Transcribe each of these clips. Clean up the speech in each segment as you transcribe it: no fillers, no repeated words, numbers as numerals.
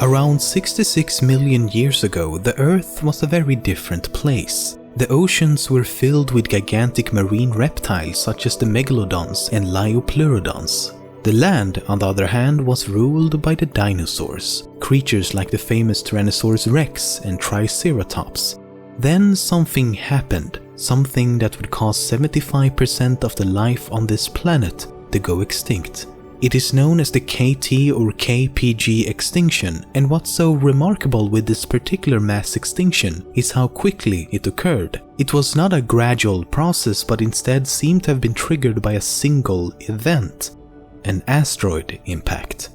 Around 66 million years ago, the Earth was a very different place. The oceans were filled with gigantic marine reptiles such as the megalodons and liopleurodons. The land, on the other hand, was ruled by the dinosaurs, creatures like the famous Tyrannosaurus rex and Triceratops. Then something happened, something that would cause 75% of the life on this planet to go extinct. It is known as the KT or KPG extinction, and what's so remarkable with this particular mass extinction is how quickly it occurred. It was not a gradual process, but instead seemed to have been triggered by a single event: an asteroid impact.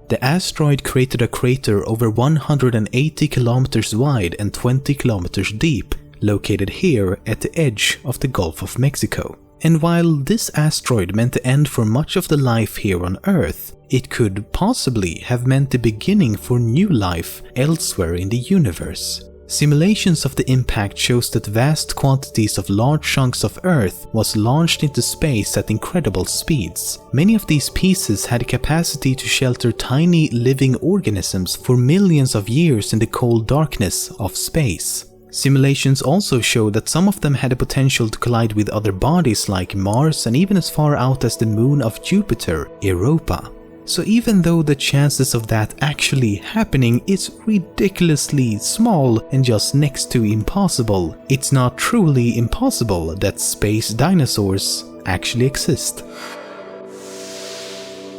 The asteroid created a crater over 180 kilometers wide and 20 kilometers deep, located here at the edge of the Gulf of Mexico. And while this asteroid meant the end for much of the life here on Earth, it could possibly have meant the beginning for new life elsewhere in the universe. Simulations of the impact shows that vast quantities of large chunks of Earth was launched into space at incredible speeds. Many of these pieces had the capacity to shelter tiny living organisms for millions of years in the cold darkness of space. Simulations also show that some of them had the potential to collide with other bodies like Mars and even as far out as the moon of Jupiter, Europa. So even though the chances of that actually happening is ridiculously small and just next to impossible, it's not truly impossible that space dinosaurs actually exist.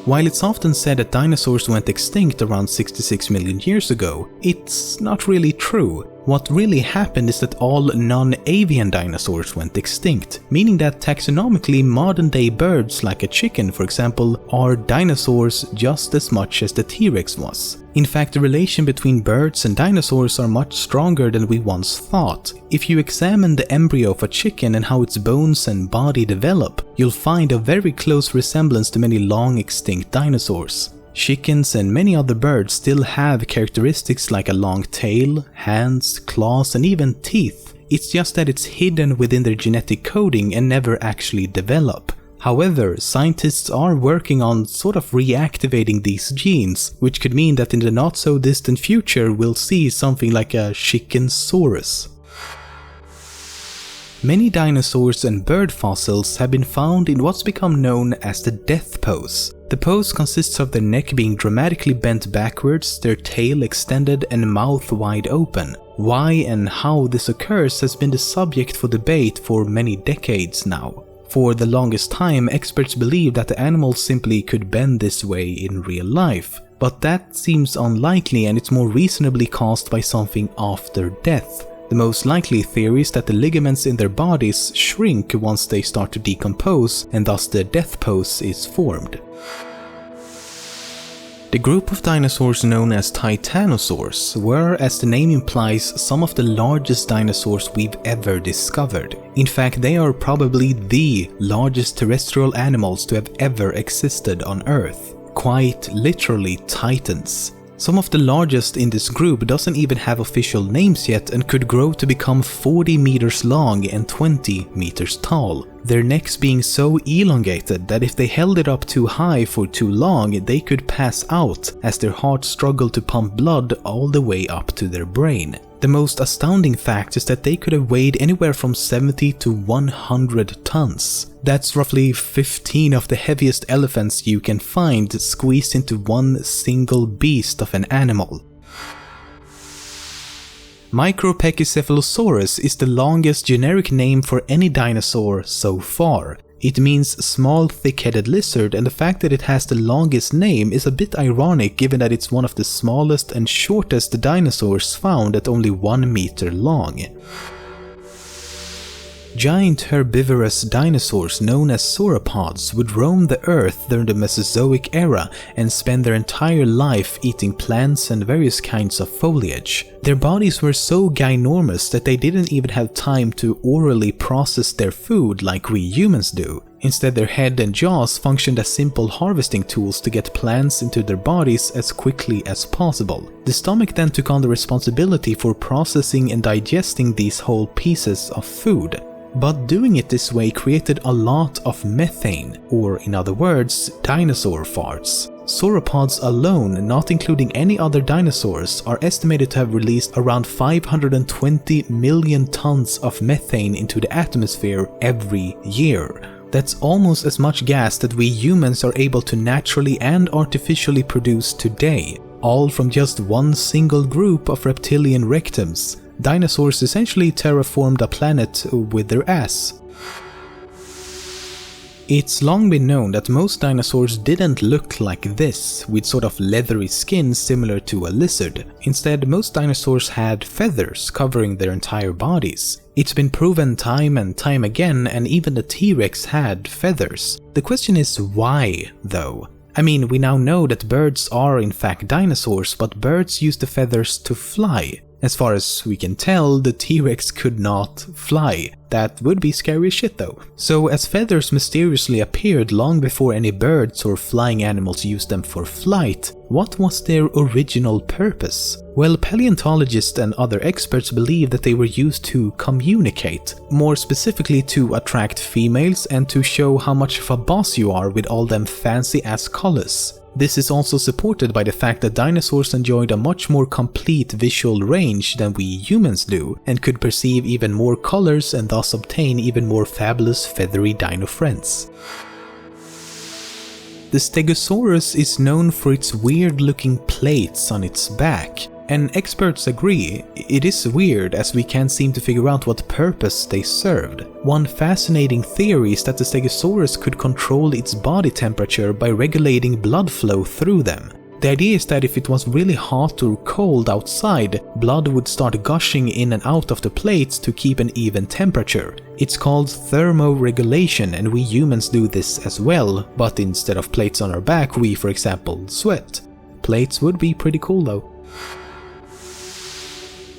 While it's often said that dinosaurs went extinct around 66 million years ago, it's not really true. What really happened is that all non-avian dinosaurs went extinct, meaning that taxonomically modern-day birds like a chicken, for example, are dinosaurs just as much as the T-Rex was. In fact, the relation between birds and dinosaurs are much stronger than we once thought. If you examine the embryo of a chicken and how its bones and body develop, you'll find a very close resemblance to many long-extinct dinosaurs. Chickens and many other birds still have characteristics like a long tail, hands, claws, and even teeth. It's just that it's hidden within their genetic coding and never actually develop. However, scientists are working on sort of reactivating these genes, which could mean that in the not so distant future we'll see something like a Chickensaurus. Many dinosaurs and bird fossils have been found in what's become known as the death pose. The pose consists of their neck being dramatically bent backwards, their tail extended and mouth wide open. Why and how this occurs has been the subject for debate for many decades now. For the longest time, experts believed that the animals simply could bend this way in real life. But that seems unlikely, and it's more reasonably caused by something after death. The most likely theory is that the ligaments in their bodies shrink once they start to decompose, and thus the death pose is formed. The group of dinosaurs known as Titanosaurs were, as the name implies, some of the largest dinosaurs we've ever discovered. In fact, they are probably the largest terrestrial animals to have ever existed on Earth. Quite literally titans. Some of the largest in this group doesn't even have official names yet and could grow to become 40 meters long and 20 meters tall. Their necks being so elongated that if they held it up too high for too long, they could pass out as their hearts struggled to pump blood all the way up to their brain. The most astounding fact is that they could have weighed anywhere from 70 to 100 tons. That's roughly 15 of the heaviest elephants you can find squeezed into one single beast of an animal. Micropachycephalosaurus is the longest generic name for any dinosaur so far. It means small thick-headed lizard, and the fact that it has the longest name is a bit ironic given that it's one of the smallest and shortest dinosaurs found at only 1 meter long. Giant herbivorous dinosaurs known as sauropods would roam the earth during the Mesozoic era and spend their entire life eating plants and various kinds of foliage. Their bodies were so ginormous that they didn't even have time to orally process their food like we humans do. Instead, their head and jaws functioned as simple harvesting tools to get plants into their bodies as quickly as possible. The stomach then took on the responsibility for processing and digesting these whole pieces of food. But doing it this way created a lot of methane, or in other words, dinosaur farts. Sauropods alone, not including any other dinosaurs, are estimated to have released around 520 million tons of methane into the atmosphere every year. That's almost as much gas that we humans are able to naturally and artificially produce today, all from just one single group of reptilian rectums. Dinosaurs essentially terraformed a planet with their ass. It's long been known that most dinosaurs didn't look like this, with sort of leathery skin similar to a lizard. Instead, most dinosaurs had feathers covering their entire bodies. It's been proven time and time again, and even the T-Rex had feathers. The question is why, though? I mean, we now know that birds are in fact dinosaurs, but birds use the feathers to fly. As far as we can tell, the T-Rex could not fly. That would be scary as shit though. So as feathers mysteriously appeared long before any birds or flying animals used them for flight, what was their original purpose? Well, paleontologists and other experts believe that they were used to communicate, more specifically to attract females and to show how much of a boss you are with all them fancy ass collars. This is also supported by the fact that dinosaurs enjoyed a much more complete visual range than we humans do, and could perceive even more colors and thus obtain even more fabulous feathery dino friends. The Stegosaurus is known for its weird-looking plates on its back, and experts agree, it is weird as we can't seem to figure out what purpose they served. One fascinating theory is that the Stegosaurus could control its body temperature by regulating blood flow through them. The idea is that if it was really hot or cold outside, blood would start gushing in and out of the plates to keep an even temperature. It's called thermoregulation, and we humans do this as well, but instead of plates on our back, we, for example, sweat. Plates would be pretty cool though.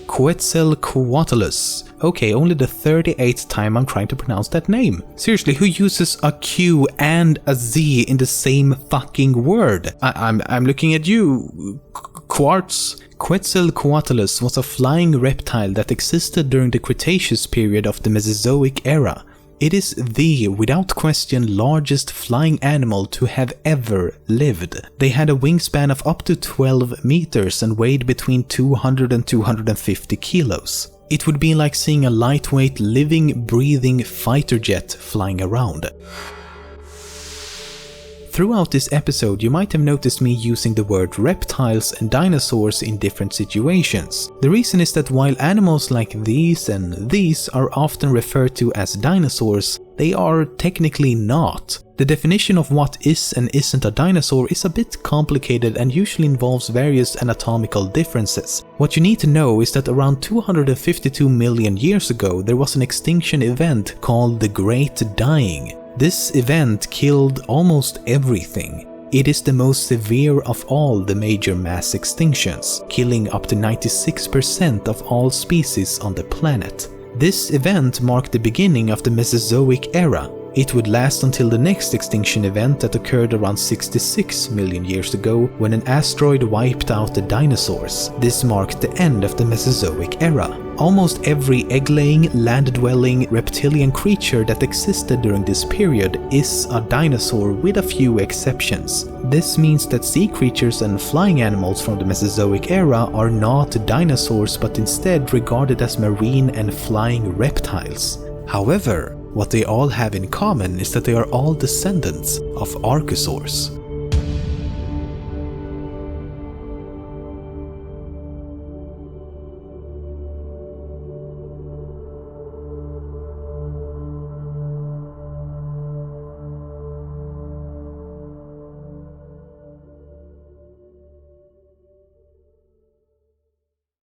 Quetzalcoatlus. Okay, only the 38th time I'm trying to pronounce that name. Seriously, who uses a Q and a Z in the same fucking word? I'm looking at you, Quartz. Quetzalcoatlus was a flying reptile that existed during the Cretaceous period of the Mesozoic era. It is the, without question, largest flying animal to have ever lived. They had a wingspan of up to 12 meters and weighed between 200 and 250 kilos. It would be like seeing a lightweight, living, breathing fighter jet flying around. Throughout this episode, you might have noticed me using the word reptiles and dinosaurs in different situations. The reason is that while animals like these and these are often referred to as dinosaurs, they are technically not. The definition of what is and isn't a dinosaur is a bit complicated and usually involves various anatomical differences. What you need to know is that around 252 million years ago there was an extinction event called the Great Dying. This event killed almost everything. It is the most severe of all the major mass extinctions, killing up to 96% of all species on the planet. This event marked the beginning of the Mesozoic era. It would last until the next extinction event that occurred around 66 million years ago when an asteroid wiped out the dinosaurs. This marked the end of the Mesozoic era. Almost every egg-laying, land-dwelling, reptilian creature that existed during this period is a dinosaur with a few exceptions. This means that sea creatures and flying animals from the Mesozoic era are not dinosaurs but instead regarded as marine and flying reptiles. However, what they all have in common is that they are all descendants of archosaurs.